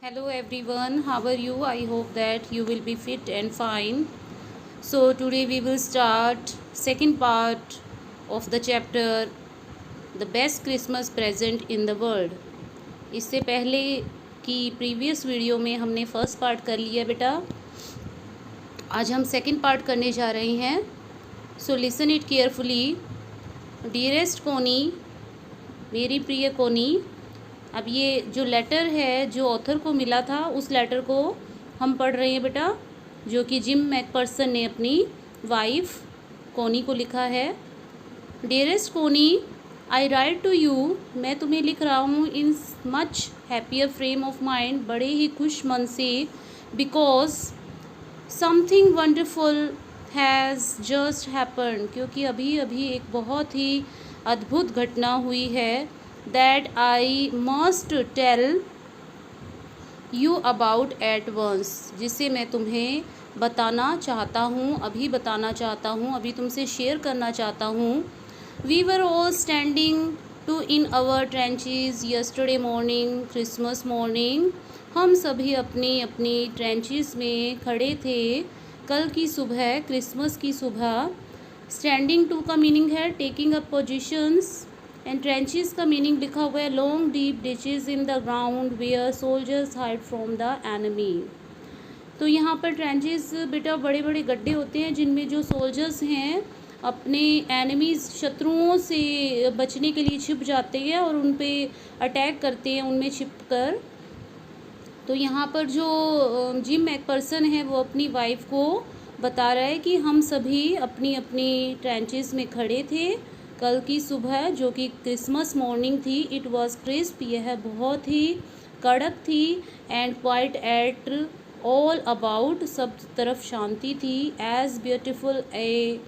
Hello everyone, how are you? I hope that you will be fit and fine. So today we will start second part of the chapter The Best Christmas Present in the World. इससे पहले की previous video में हमने first part कर लिया बेटा। आज हम सेकंड पार्ट करने जा रहे हैं। So listen it carefully. Dearest कोनी, मेरी प्रिय कोनी। अब ये जो लेटर है जो ऑथर को मिला था उस लेटर को हम पढ़ रहे हैं बेटा, जो कि जिम मैकपर्सन ने अपनी वाइफ कोनी को लिखा है। डियरेस्ट कोनी, आई राइट टू यू, मैं तुम्हें लिख रहा हूँ in much happier frame of mind, बड़े ही खुश मन से, because something wonderful has just happen, क्योंकि अभी अभी एक बहुत ही अद्भुत घटना हुई है। That I must tell you about at once, जिसे मैं तुम्हें बताना चाहता हूँ, अभी बताना चाहता हूँ, अभी तुमसे शेयर करना चाहता हूँ। We were all standing to in our trenches yesterday morning, Christmas morning, हम सभी अपनी अपनी ट्रेंचेस में खड़े थे कल की सुबह, क्रिसमस की सुबह। स्टैंडिंग टू का मीनिंग है taking up positions, and trenches का मीनिंग लिखा हुआ है long deep ditches in the ground where soldiers hide from the enemy. तो यहाँ पर ट्रेंचेस बेटा बड़े बड़े गड्ढे होते हैं जिनमें जो सोल्जर्स हैं अपने एनिमीज शत्रुओं से बचने के लिए छिप जाते हैं और उन पे अटैक करते हैं उनमें छिप कर। तो यहाँ पर जो जिम मैकपर्सन है वो अपनी वाइफ को बता रहा है कि हम सभी अपनी अपनी ट्रेंचेस में खड़े थे कल की सुबह, जो कि क्रिसमस मॉर्निंग थी। इट वॉज क्रिस्प, यह बहुत ही कड़क थी। And quiet at all about, सब तरफ शांति थी। As beautiful a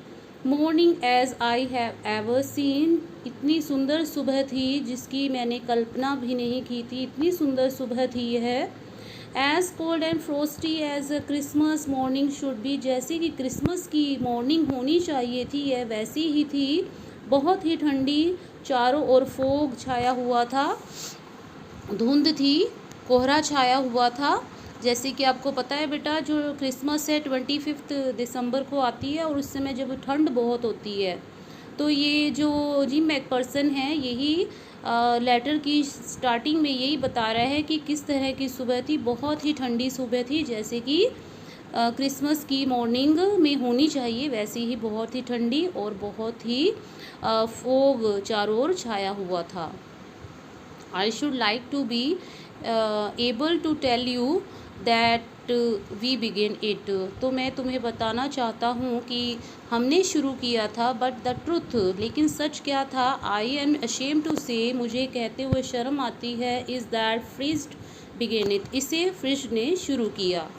morning as I have ever seen, इतनी सुंदर सुबह थी जिसकी मैंने कल्पना भी नहीं की थी, इतनी सुंदर सुबह थी यह। As cold and frosty as a Christmas morning should be, जैसे कि क्रिसमस की मॉर्निंग होनी चाहिए थी यह वैसी ही थी, बहुत ही ठंडी। चारों ओर फोग छाया हुआ था, धुंध थी, कोहरा छाया हुआ था। जैसे कि आपको पता है बेटा जो क्रिसमस है 25 दिसंबर को आती है और उस समय जब ठंड बहुत होती है। तो ये जो जिम मैकपर्सन है यही लेटर की स्टार्टिंग में यही बता रहा है कि किस तरह की सुबह थी, बहुत ही ठंडी सुबह थी, जैसे कि क्रिसमस की मॉर्निंग में होनी चाहिए वैसे ही बहुत ही ठंडी और बहुत ही फोग चारों ओर छाया हुआ था। I should like to be able to tell you that we begin it, तो मैं तुम्हें बताना चाहता हूँ कि हमने शुरू किया था, बट द ट्रुथ, लेकिन सच क्या था। आई एम अशेम टू से, मुझे कहते हुए शर्म आती है, इज़ दैट फ्रिज्ड बिगिन इट, इसे फ्रिज्ड ने शुरू किया।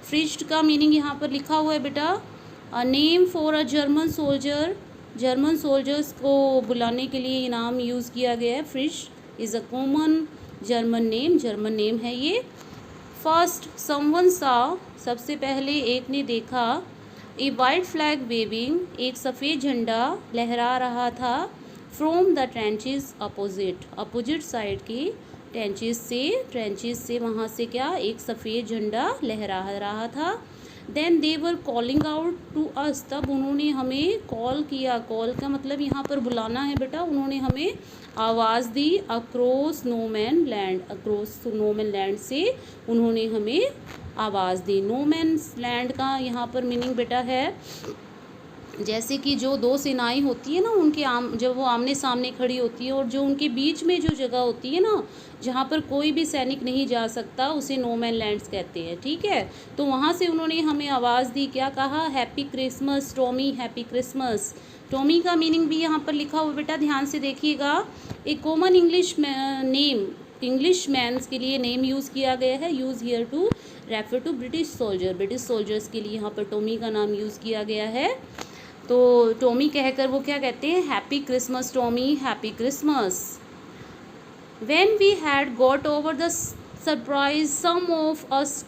फ्रिज्ड का मीनिंग यहाँ पर लिखा हुआ है बेटा, a name for a German soldier, German soldiers को बुलाने के लिए ये नाम यूज़ किया गया है। Fritz is a common German name है ये। फर्स्ट समवन सा, सबसे पहले एक ने देखा, ए वाइट फ्लैग वेविंग, एक सफ़ेद झंडा लहरा रहा था, from the trenches opposite, opposite side की ट्रेंचेस से वहाँ से क्या एक सफ़ेद झंडा लहरा रहा था। Then they were calling out to us, तब उन्होंने हमें कॉल किया, कॉल का मतलब यहाँ पर बुलाना है बेटा, उन्होंने हमें आवाज़ दी। Across no man land, across no man land से उन्होंने हमें आवाज़ दी। नो मैन लैंड का यहाँ पर मीनिंग बेटा है जैसे कि जो दो सेनाएं होती है ना उनके जब वो आमने सामने खड़ी होती है और जो उनके बीच में जो जगह होती है ना जहाँ पर कोई भी सैनिक नहीं जा सकता, उसे नो मैन लैंड्स कहते हैं, ठीक है। तो वहाँ से उन्होंने हमें आवाज़ दी, क्या कहा, happy Christmas Tommy, happy Christmas. Tommy का मीनिंग भी यहाँ पर लिखा हुआ बेटा, ध्यान से देखिएगा। एक common English name, English men's के लिए नेम यूज़ किया गया है, use here to refer to British soldier, British soldiers के लिए यहाँ पर टॉमी का नाम यूज़ किया गया है। तो टॉमी कहकर वो क्या कहते हैं, happy Christmas Tommy, happy Christmas. When we had got over the surprise some of us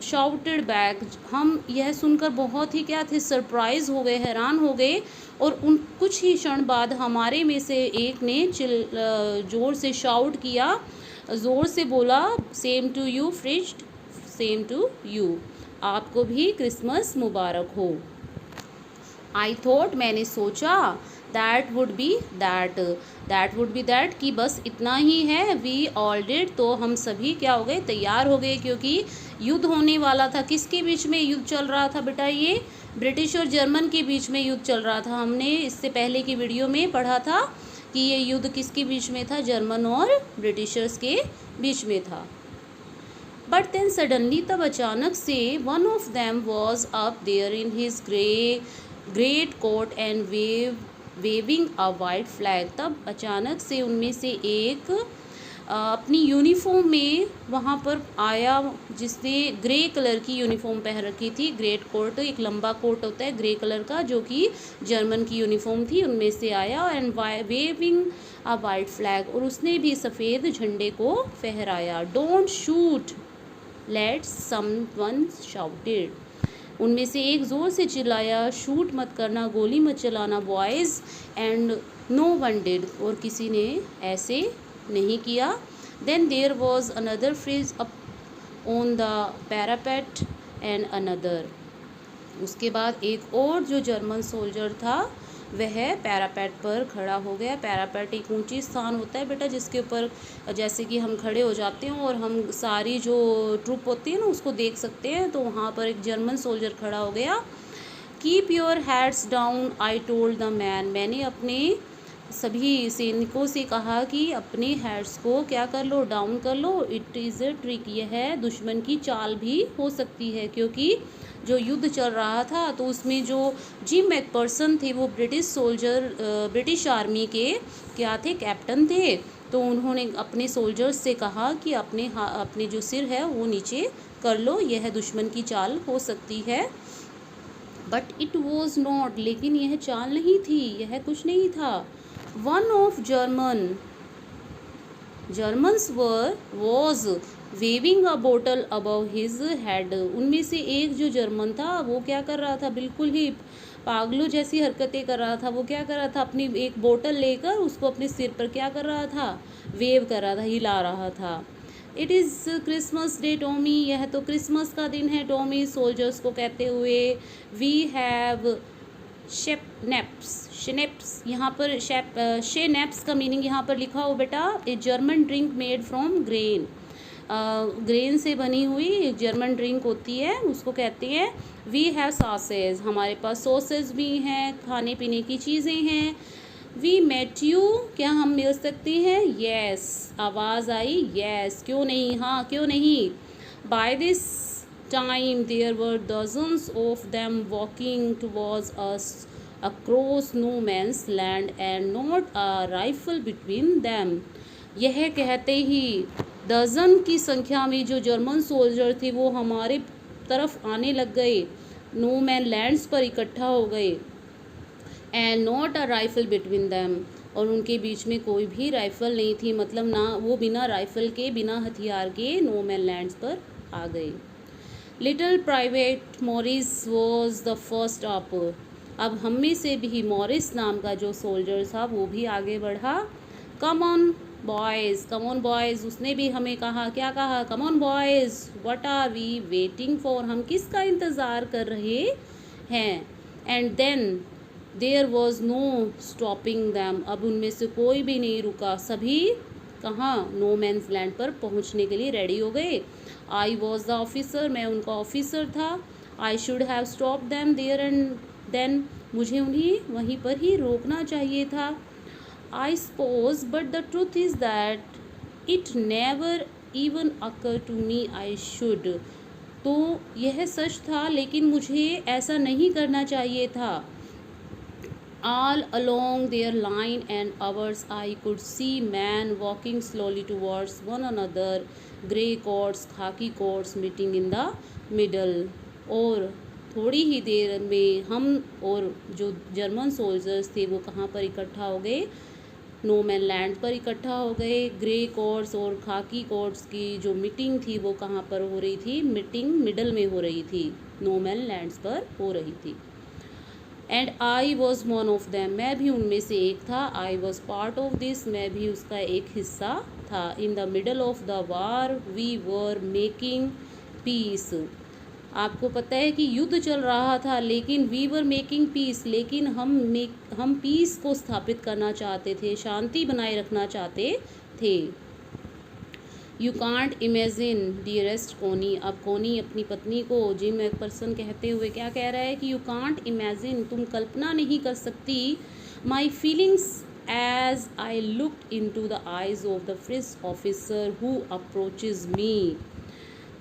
shouted back, हम यह सुनकर बहुत ही क्या थे, सरप्राइज हो गए, हैरान हो गए, और उन कुछ ही क्षण बाद हमारे में से एक ने जोर से शाउट किया, ज़ोर से बोला, same to you Fritz, same to you, आपको भी क्रिसमस मुबारक हो। आई थॉट, मैंने सोचा, दैट वुड बी दैट, कि बस इतना ही है। वी ऑल डिड, तो हम सभी क्या हो गए, तैयार हो गए, क्योंकि युद्ध होने वाला था। किसके बीच में युद्ध चल रहा था बेटा, ये ब्रिटिश और जर्मन के बीच में युद्ध चल रहा था। हमने इससे पहले की वीडियो में पढ़ा था कि ये युद्ध किसके बीच में था, जर्मन और ब्रिटिशर्स के बीच में था। बट देन सडनली, तब अचानक से, one of them was up there in his great coat and waving a white flag, तब अचानक से उनमें से एक अपनी यूनिफॉर्म में वहाँ पर आया, जिसने ग्रे कलर की यूनिफॉर्म पहन रखी थी। ग्रेट कोट एक लंबा कोट होता है ग्रे कलर का, जो कि जर्मन की यूनिफॉर्म थी, उनमें से आया। And waving a white flag, और उसने भी सफ़ेद झंडे को फहराया। Don't shoot, let's someone shouted, उनमें से एक ज़ोर से चिल्लाया, शूट मत करना, गोली मत चलाना boys. And no one did, और किसी ने ऐसे नहीं किया। Then there was another Fritz up on the parapet and another, उसके बाद एक और जो जर्मन सोल्जर था वह पैरापेट पर खड़ा हो गया। पैरापेट एक ऊंची स्थान होता है बेटा, जिसके ऊपर जैसे कि हम खड़े हो जाते हैं और हम सारी जो ट्रुप होती है ना उसको देख सकते हैं। तो वहाँ पर एक जर्मन सोल्जर खड़ा हो गया। Keep your heads down, I told the man, मैंने अपने सभी सैनिकों से कहा कि अपने हेड्स को क्या कर लो, डाउन कर लो। इट इज़ अ ट्रिक, यह है दुश्मन की चाल भी हो सकती है, क्योंकि जो युद्ध चल रहा था तो उसमें जो जिम मैकपर्सन थे वो ब्रिटिश सोल्जर, ब्रिटिश आर्मी के क्या थे, कैप्टन थे। तो उन्होंने अपने सोल्जर्स से कहा कि अपने जो सिर है वो नीचे कर लो, यह दुश्मन की चाल हो सकती है। बट इट वॉज नॉट, लेकिन यह चाल नहीं थी, यह कुछ नहीं था। One of Germans was waving a bottle above his head, उनमें से एक जो जर्मन था वो क्या कर रहा था, बिल्कुल ही पागलों जैसी हरकतें कर रहा था। वो क्या कर रहा था, अपनी एक बोतल लेकर उसको अपने सिर पर क्या कर रहा था, वेव कर रहा था, हिला रहा था। It is Christmas day Tommy, यह तो क्रिसमस का दिन है टॉमी, सोल्जर्स को कहते हुए। वी हैव शेनेप्स, यहाँ पर शेनेप्स का मीनिंग यहाँ पर लिखा हो बेटा, a German drink made from grain, grain से बनी हुई जर्मन ड्रिंक होती है, उसको कहते हैं। वी हैव सॉसेज, हमारे पास सॉसेज भी हैं, खाने पीने की चीज़ें हैं। वी मेट यू, क्या हम मिल सकते हैं, येस, आवाज़ आई येस, क्यों नहीं, हाँ क्यों नहीं। By this time there were dozens of them walking towards us across no man's land and not a rifle between them, यह कहते ही डजन की संख्या में जो जर्मन सोल्जर थे वो हमारे तरफ आने लग गए, नो मैन लैंड्स पर इकट्ठा हो गए, and not a rifle between them, और उनके बीच में कोई भी राइफल नहीं थी, मतलब ना वो बिना राइफल के बिना हथियार के नो मैन लैंड्स पर आ गए। Little private Morris was the first up, अब हम में से भी मॉरिस नाम का जो सोल्जर था वो भी आगे बढ़ा। कम ऑन बॉयज़, उसने भी हमें कहा, क्या कहा, come on boys, what are we waiting for, हम किसका इंतज़ार कर रहे हैं। And then there was no stopping them, अब उनमें से कोई भी नहीं रुका, सभी कहाँ, नो मैन्स लैंड पर पहुँचने के लिए रेडी हो गए। आई वॉज द ऑफिसर, मैं उनका ऑफिसर था। I should have stop them there and then, मुझे उन्हें वहीं पर ही रोकना चाहिए था। I suppose but the truth is that it never even occur to me I should, तो यह सच था लेकिन मुझे ऐसा नहीं करना चाहिए था। All along their line and ours I could see men walking slowly towards one another, grey coats, khaki coats meeting in the middle, और थोड़ी ही देर में हम और जो जर्मन सोल्जर्स थे वो कहाँ पर इकट्ठा हो गए, नो मैन लैंड पर इकट्ठा हो गए। ग्रे कोट्स और खाकी कोट्स की जो मीटिंग थी वो कहाँ पर हो रही थी, मीटिंग मिडल में हो रही थी, नो मैन लैंड्स पर हो रही थी। And I was one of them, मैं भी उनमें से एक था। I was part of this, मैं भी उसका एक हिस्सा था। In the middle of the war we were making peace, आपको पता है कि युद्ध चल रहा था, लेकिन वी वर मेकिंग पीस, लेकिन हम पीस को स्थापित करना चाहते थे, शांति बनाए रखना चाहते थे। यू कांट इमेजिन डियरेस्ट कोनी, अब कोनी अपनी पत्नी को जिम मैकफर्सन कहते हुए क्या कह रहा है कि यू कांट इमेजिन, तुम कल्पना नहीं कर सकती, my feelings as I looked in to the eyes of the first officer who approaches me.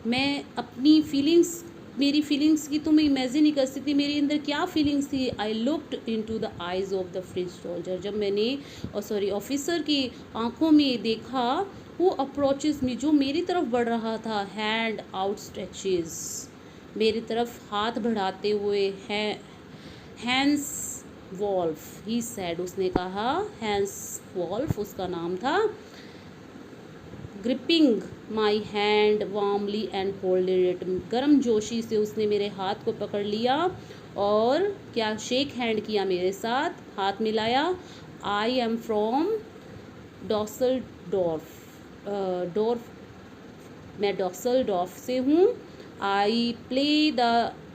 मैं अपनी फीलिंग्स, मेरी फीलिंग्स की तुम इमेजिन नहीं कर सकती, मेरे अंदर क्या फीलिंग्स थी। I looked in to the eyes of the French soldier, जब मैंने ऑफिसर की आंखों में देखा, वो अप्रोचेस मी, जो मेरी तरफ बढ़ रहा था, हैंड आउट स्ट्रेचेज, मेरी तरफ हाथ बढ़ाते हुए, हैंस वॉल्फ ही सैड, उसने कहा, हैंस वॉल्फ उसका नाम था। Gripping my hand warmly and holded it, गर्म जोशी से उसने मेरे हाथ को पकड़ लिया और क्या, शेक हैंड किया मेरे साथ, हाथ मिलाया। आई एम फ्रॉम डॉर्फ, मैं डॉसलडॉर्फ से हूँ। I play the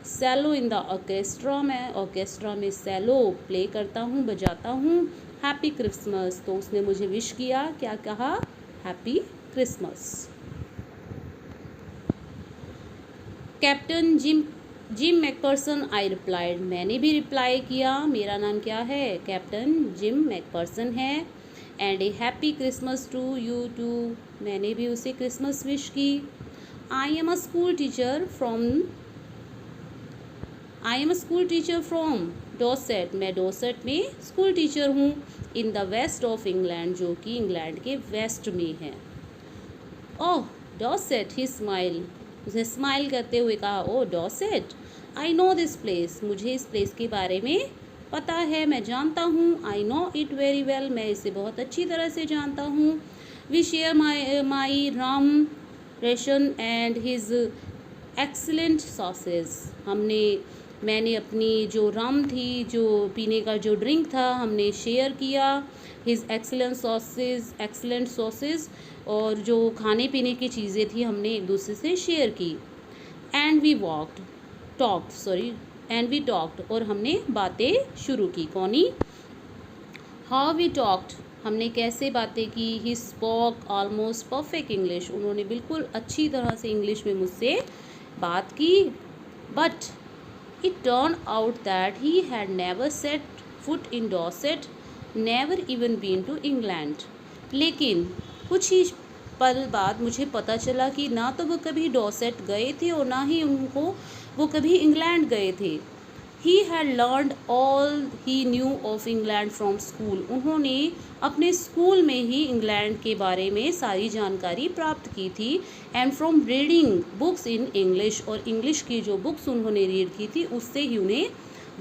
cello in the orchestra, मैं ऑर्केस्ट्रा में सेलो प्ले करता हूँ, बजाता हूँ। हैप्पी क्रिसमस, तो उसने मुझे विश किया, क्या कहा, happy Christmas. Captain Jim McPherson, I replied, मैंने भी रिप्लाई किया, मेरा नाम क्या है, कैप्टन जिम मैकफर्सन है। And a happy Christmas to you too, मैंने भी उसे क्रिसमस विश की। I am a school teacher from Dorset, मैं डॉसेट में स्कूल टीचर हूँ। In the west of England, जो कि इंग्लैंड के वेस्ट में है। ओह डॉसेट, ही स्माइल, उसे स्माइल करते हुए कहा, ओह डॉसेट, आई नो दिस प्लेस, मुझे इस प्लेस के बारे में पता है, मैं जानता हूँ। I know it very well, मैं इसे बहुत अच्छी तरह से जानता हूँ। We share my rum ration and his excellent sausage, मैंने अपनी जो रम थी, जो पीने का जो ड्रिंक था, हमने शेयर किया। हिज एक्सलेंट सॉसेज, और जो खाने पीने की चीज़ें थी, हमने एक दूसरे से शेयर की। एंड वी टॉक्ड, और हमने बातें शुरू की। कौनी, हाउ वी टॉक्ड, हमने कैसे बातें की। He spoke almost perfect English, उन्होंने बिल्कुल अच्छी तरह से इंग्लिश में मुझसे बात की। But it turn out that he had never set foot in Dorset, never even been to England, लेकिन कुछ ही पल बाद मुझे पता चला कि ना तो वो कभी डॉसेट गए थे और ना ही वो कभी इंग्लैंड गए थे। He had learned all he new of England from school, उन्होंने अपने स्कूल में ही इंग्लैंड के बारे में सारी जानकारी प्राप्त की थी। And from reading books in English, और इंग्लिश की जो बुक्स उन्होंने रीड की थी, उससे ही उन्हें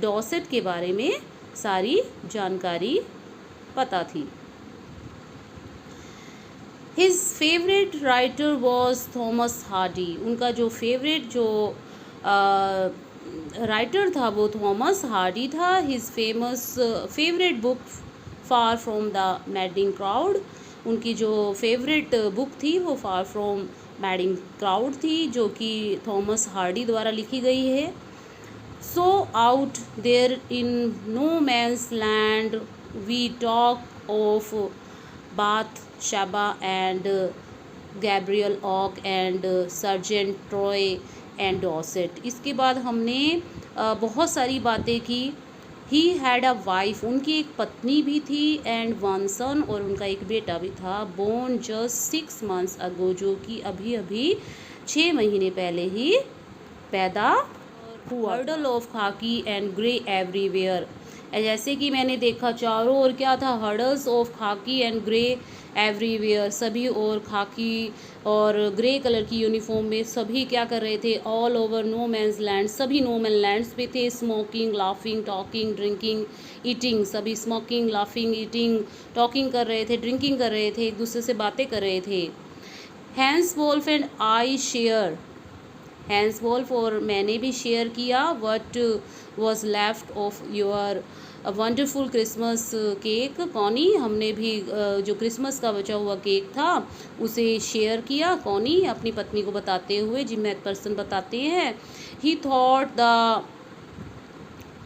डॉसेट के बारे में सारी जानकारी पता थी। His favourite writer was Thomas Hardy, उनका जो फेवरेट जो राइटर था वो थॉमस हार्डी था। His favourite book far from the madding crowd, उनकी जो फेवरेट बुक थी वो फार फ्रॉम मैडिंग क्राउड थी, जो कि थॉमस हार्डी द्वारा लिखी गई है। So out there in no man's land we talk of Bathsheba and Gabriel Oak and Sergeant Troy and Dorset. इसके बाद हमने बहुत सारी बातें की। ही हैड अ वाइफ, उनकी एक पत्नी भी थी, एंड वन सन, और उनका एक बेटा भी था, बोर्न जस्ट 6 months अगो, जो कि अभी अभी 6 महीने पहले ही पैदा हुआ। हर्डल ऑफ खाकी एंड ग्रे एवरीवेयर, जैसे कि मैंने देखा चारों ओर क्या था, हर्डल्स ऑफ खाकी एंड ग्रे एवरीवेयर, सभी और खाकी और ग्रे कलर की यूनिफॉर्म में सभी क्या कर रहे थे, all over no man's land, सभी नो मैन लैंड्स पे थे। Smoking, laughing, talking, drinking, eating, सभी स्मोकिंग, लाफिंग, ईटिंग, टॉकिंग कर रहे थे, ड्रिंकिंग कर रहे थे, एक दूसरे से बातें कर रहे थे। Hans Wolf and I share Hans Wolf, और मैंने भी शेयर किया what was left of your wonderful Christmas cake. Connie, हमने भी जो क्रिसमस का बचा हुआ केक था उसे शेयर किया। कॉनी अपनी पत्नी को बताते हुए, जिम मैकपर्सन बताते हैं, he thought the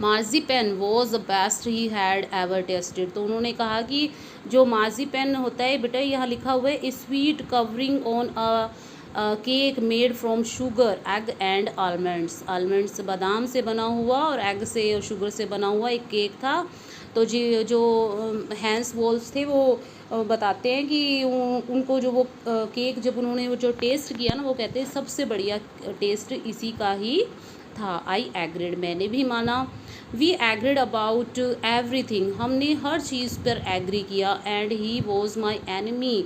marzipan was the best he had ever tasted. तो उन्होंने कहा कि जो मार्जिपेन होता है बेटा, यहाँ लिखा हुआ है sweet covering on a cake made from sugar egg and almonds. Almonds बादाम से बना हुआ और एग से और शुगर से बना हुआ एक केक था। तो जी जो हैंस वोल्फ थे वो बताते हैं कि उनको जो वो केक जब उन्होंने वो जो टेस्ट किया ना, वो कहते हैं सबसे बढ़िया टेस्ट इसी का ही था। आई एग्रीड, मैंने भी माना। वी एग्रीड अबाउट एवरीथिंग, हमने हर चीज़ पर एग्री किया। And he was my enemy,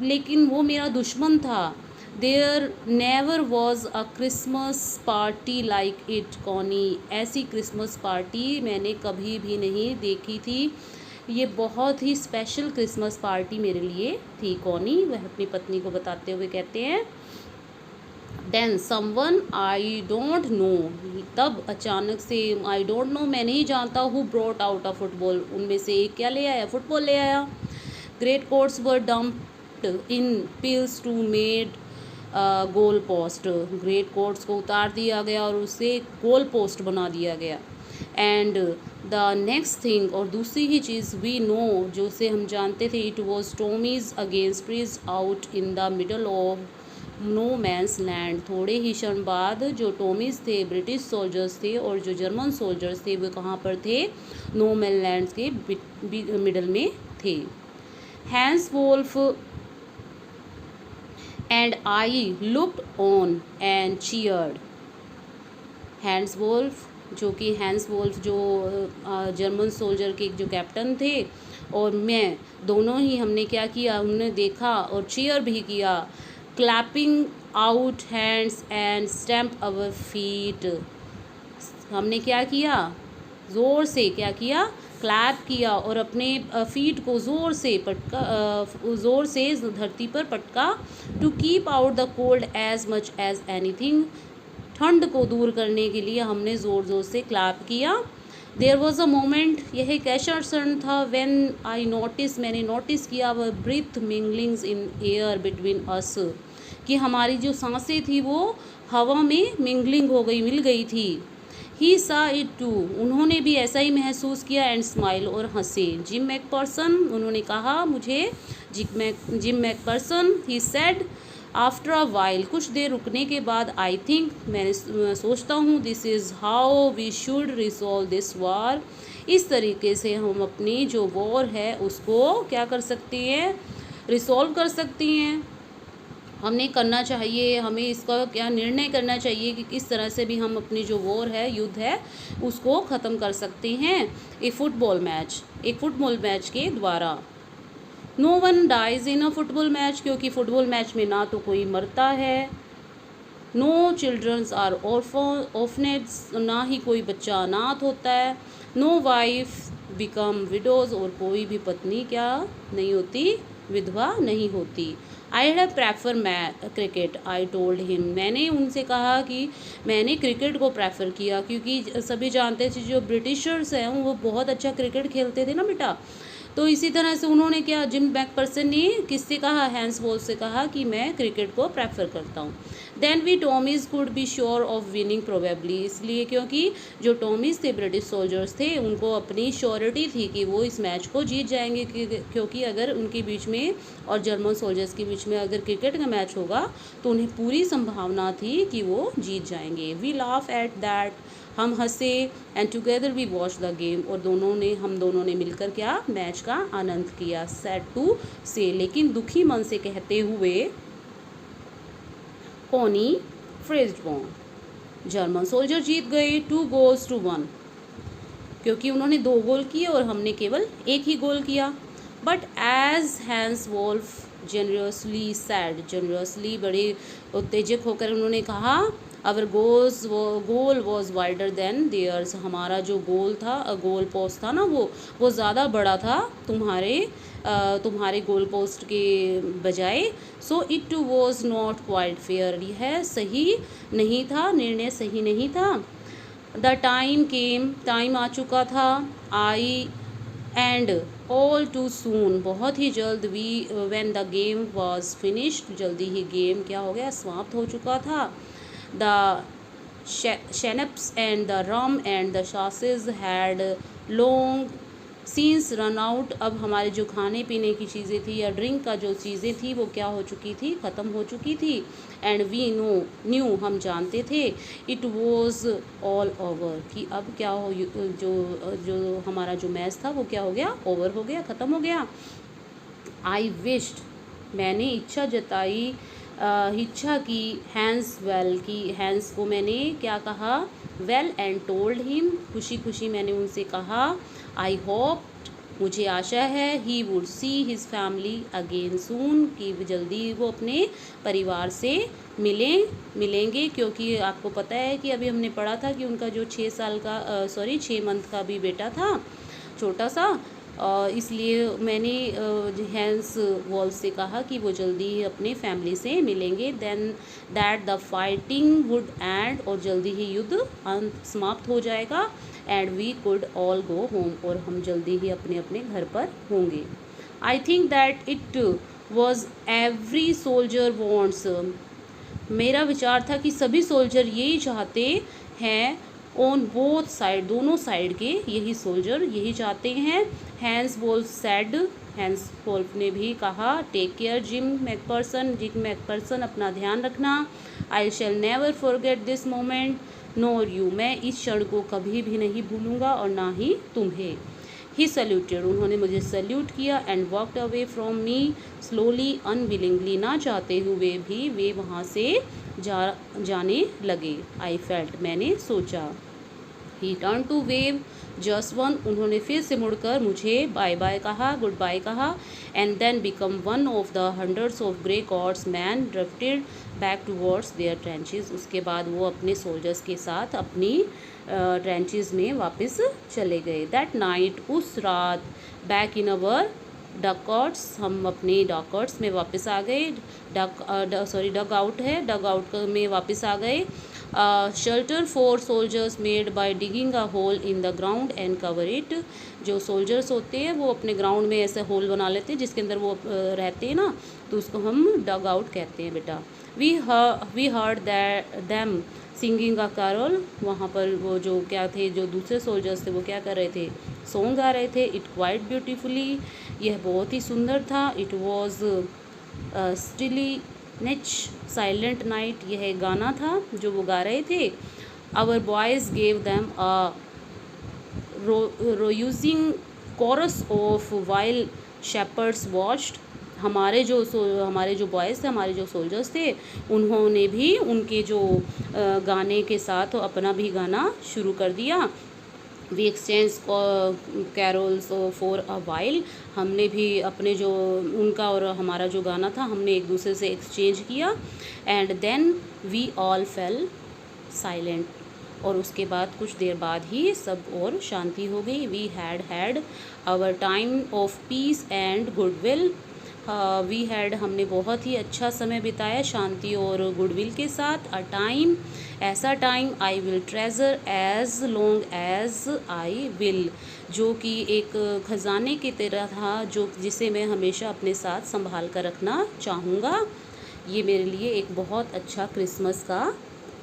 लेकिन वो मेरा दुश्मन था। There never was a Christmas party like it Connie, ऐसी क्रिसमस पार्टी मैंने कभी भी नहीं देखी थी। ये बहुत ही स्पेशल क्रिसमस पार्टी मेरे लिए थी। कॉनी वह अपनी पत्नी को बताते हुए कहते हैं, then someone I don't know, तब अचानक से आई डोंट नो, मैं नहीं जानता, who brought out a football, उनमें से एक क्या ले आया, फुटबॉल ले आया। Great coats were dumped in piles to made goal post, great coats को उतार दिया गया और उसे गोल पोस्ट बना दिया गया। एंड द नेक्स्ट थिंग, और दूसरी ही चीज़, वी नो, जो से हम जानते थे, it was Tommies against trees out in the middle of no man's land. थोड़े ही क्षण बाद जो टॉमीज थे ब्रिटिश सोल्जर्स थे और जो जर्मन सोल्जर्स थे वो कहाँ पर थे, नो मैन लैंड के मिडल में थे। Hans Wolf and I looked on and cheered. Hans Wolf, जो कि हैंस वोल्फ जो जर्मन सोल्जर के जो कैप्टन थे, और मैं, दोनों ही हमने क्या किया, हमने देखा और चीयर भी किया। Clapping out hands and stamp our feet, हमने क्या किया, ज़ोर से क्या किया, क्लैप किया और अपने फीट को ज़ोर से पटका, ज़ोर से धरती पर पटका। To keep out the cold as much as anything, ठंड को दूर करने के लिए हमने ज़ोर ज़ोर से क्लैप किया। देयर वॉज अ मोमेंट, यह एक ऐसा क्षण था, व्हेन आई नोटिस, मैंने नोटिस किया, वह breath mingling in air between us, कि हमारी जो सांसें थी वो हवा में मिंगलिंग हो गई, मिल गई थी। ही सा इट टू, उन्होंने भी ऐसा ही महसूस किया। एंड स्माइल, और हंसे। जिम मैकपर्सन, उन्होंने कहा मुझे, Jim McPherson, he said after a while, कुछ देर रुकने के बाद, आई थिंक, मैं सोचता हूँ, this is how we should resolve this war, इस तरीके से हम अपनी जो वॉर है उसको क्या कर सकते हैं, रिसॉल्व कर सकते हैं। हमें करना चाहिए, हमें इसका क्या निर्णय करना चाहिए कि किस तरह से भी हम अपनी जो वॉर है, युद्ध है, उसको ख़त्म कर सकते हैं। एक फुटबॉल मैच के द्वारा। No one dies in a football match, क्योंकि फुटबॉल मैच में ना तो कोई मरता है। नो चिल्ड्रंस आर ऑर्फनेट्स, ना ही कोई बच्चा अनाथ होता है। नो वाइफ बिकम विडोज, और कोई भी पत्नी क्या नहीं होती, विधवा नहीं होती। I have prefer cricket, I told him, मैंने उनसे कहा कि मैंने क्रिकेट को प्रेफर किया, क्योंकि सभी जानते थे जो ब्रिटिशर्स हैं वो बहुत अच्छा क्रिकेट खेलते थे ना बेटा। तो इसी तरह से उन्होंने क्या, जिम मैकपर्सन ने किससे कहा, हैंस वोल्फ से कहा कि मैं क्रिकेट को प्रेफर करता हूँ। Then we Tommies could be sure of winning probably, इसलिए क्योंकि जो टॉमीज थे ब्रिटिश सोल्जर्स थे, उनको अपनी श्योरिटी थी कि वो इस मैच को जीत जाएंगे, क्योंकि अगर उनके बीच में और जर्मन सोल्जर्स के बीच में अगर क्रिकेट का मैच होगा तो उन्हें पूरी संभावना थी कि वो जीत जाएंगे। वी लाफ एट दैट, हम हंसे। And together we watch the game, और हम दोनों ने मिलकर क्या, मैच का आनंद किया। सैड टू से, लेकिन दुखी मन से कहते हुए, Connie phrased von, German soldier जीत गए 2 goals to 1, क्योंकि उन्होंने 2 गोल किए और हमने केवल 1 ही गोल किया। But as Hans Wolf generously said, generously बड़े उत्तेजक होकर उन्होंने कहा, our goal was wider than theirs, हमारा जो गोल था, गोल पोस्ट था ना, वो ज़्यादा बड़ा था तुम्हारे तुम्हारे गोल पोस्ट के बजाय। So it was not quite fair, यह सही नहीं था, निर्णय सही नहीं था। द टाइम केम, टाइम आ चुका था। I and all too soon, बहुत ही जल्द। We when the game was finished, जल्दी ही गेम क्या हो गया, समाप्त हो चुका था। The schnapps and the rum and the sausage had long since run out, अब हमारे जो खाने पीने की चीज़ें थी या ड्रिंक का जो चीज़ें थी वो क्या हो चुकी थी, ख़त्म हो चुकी थी। एंड वी न्यू, हम जानते थे। इट वॉज ऑल ओवर, कि अब क्या हो, जो जो हमारा जो मैच था वो क्या हो गया, ओवर हो गया, ख़त्म हो गया। आई विश्ड, मैंने इच्छा जताई, इच्छा की। हैंस वेल, की हैंस को मैंने क्या कहा, वेल, एंड टोल्ड हिम, खुशी खुशी मैंने उनसे कहा। आई होप, मुझे आशा है। He would see his family again सून, कि जल्दी वो अपने परिवार से मिलेंगे, क्योंकि आपको पता है कि अभी हमने पढ़ा था कि उनका जो 6 मंथ का भी बेटा था, छोटा सा, इसलिए मैंने हैंस वॉल्स से कहा कि वो जल्दी ही अपने फैमिली से मिलेंगे। Then that the fighting would end, और जल्दी ही युद्ध अंत समाप्त हो जाएगा। And we could all go home, और हम जल्दी ही अपने अपने घर पर होंगे। I think that it was every soldier wants, मेरा विचार था कि सभी सोल्जर यही चाहते हैं। ऑन बोथ साइड, दोनों साइड के यही सोल्जर यही चाहते हैं। Hans Wolf said, Hans Wolf ने भी कहा। टेक केयर जिम मैकपर्सन, अपना ध्यान रखना। I shall never forget this moment nor you, मैं इस क्षण को कभी भी नहीं भूलूंगा और ना ही तुम्हें। ही सल्यूटेड, उन्होंने मुझे सल्यूट किया। And walked away from me slowly unwillingly, ना चाहते हुए भी वे वहाँ से जाने लगे। आई फेल्ट, मैंने सोचा। He turn to wave just one, उन्होंने फिर से मुड़कर मुझे बाय बाय कहा, गुड बाय कहा। And then become one of the hundreds of grey cords man drifted back towards their trenches, उसके बाद वो अपने सोल्जर्स के साथ अपनी ट्रेंचेस में वापस चले गए। दैट नाइट, उस रात, बैक इन अवर डकआउट्स, हम अपने डकआउट्स में वापस आ गए। डग आउट है, डग आउट में वापस आ गए। Shelter for soldiers made by digging a hole in the ground and cover it, जो सोल्जर्स होते हैं वो अपने ग्राउंड में ऐसे होल बना लेते हैं जिसके अंदर वो रहते हैं ना, तो उसको हम डग आउट कहते हैं बेटा। We heard them singing a carol, वहाँ पर वो जो क्या थे, जो दूसरे सोल्जर्स थे वो क्या कर रहे थे, सॉन्ग गा रहे थे। इट क्वाइट ब्यूटीफुली, यह बहुत ही सुंदर था। It was Stille Nacht silent night, यह गाना था जो वो गा रहे थे। Our boys gave them a rousing chorus of while shepherds watched, हमारे जो बॉयज़ थे, हमारे जो सोल्जर्स थे, उन्होंने भी उनके जो गाने के साथ अपना भी गाना शुरू कर दिया। We exchange carols for a while, हमने भी अपने जो उनका और हमारा जो गाना था हमने एक दूसरे से एक्सचेंज किया। And then we all fell silent, और उसके बाद कुछ देर बाद ही सब और शांति हो गई। We had our time of peace and goodwill, we had, हमने बहुत ही अच्छा समय बिताया शांति और गुडविल के साथ। अ टाइम, ऐसा time, I will treasure as long as I will, जो कि एक खजाने की तरह था, जिसे मैं हमेशा अपने साथ संभाल कर रखना चाहूँगा। ये मेरे लिए एक बहुत अच्छा क्रिसमस का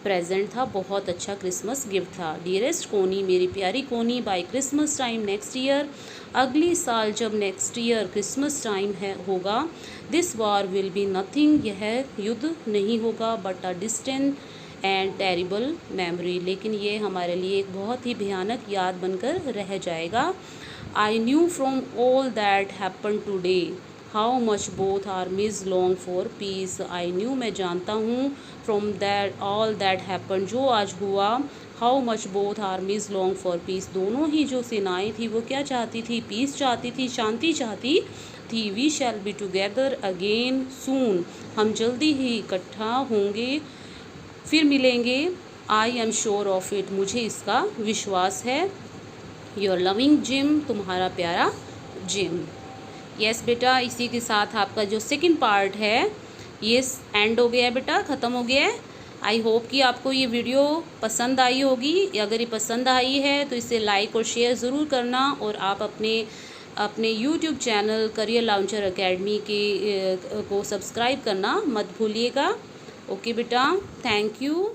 प्रेजेंट था, बहुत अच्छा क्रिसमस गिफ्ट था। डियरेस्ट कोनी, मेरी प्यारी Connie, by Christmas time next year, अगली साल जब नेक्स्ट ईयर क्रिसमस टाइम होगा, this war will be nothing, यह युद्ध नहीं होगा, but a distant and terrible memory, लेकिन ये हमारे लिए एक बहुत ही भयानक याद बनकर रह जाएगा। I knew from all that happen today how much both आर्मीज long for piece, I knew, मैं जानता हूँ, from that all that happen, जो आज हुआ, how much both आर्मीज long for piece, दोनों ही जो सेनाएं थी वो क्या चाहती थी, पीस चाहती थी, शांति चाहती थी। We shall be together again soon, हम जल्दी ही इकट्ठा होंगे, फिर मिलेंगे। I am sure of it, मुझे इसका विश्वास है। योर लविंग जिम, तुम्हारा प्यारा जिम। यस बेटा, इसी के साथ आपका जो सेकंड पार्ट है ये एंड हो गया है बेटा, ख़त्म हो गया है। आई होप कि आपको ये वीडियो पसंद आई होगी। अगर ये पसंद आई है तो इसे लाइक और शेयर ज़रूर करना, और आप अपने YouTube channel career launcher academy को सब्सक्राइब करना मत भूलिएगा। ओके बेटा, थैंक यू।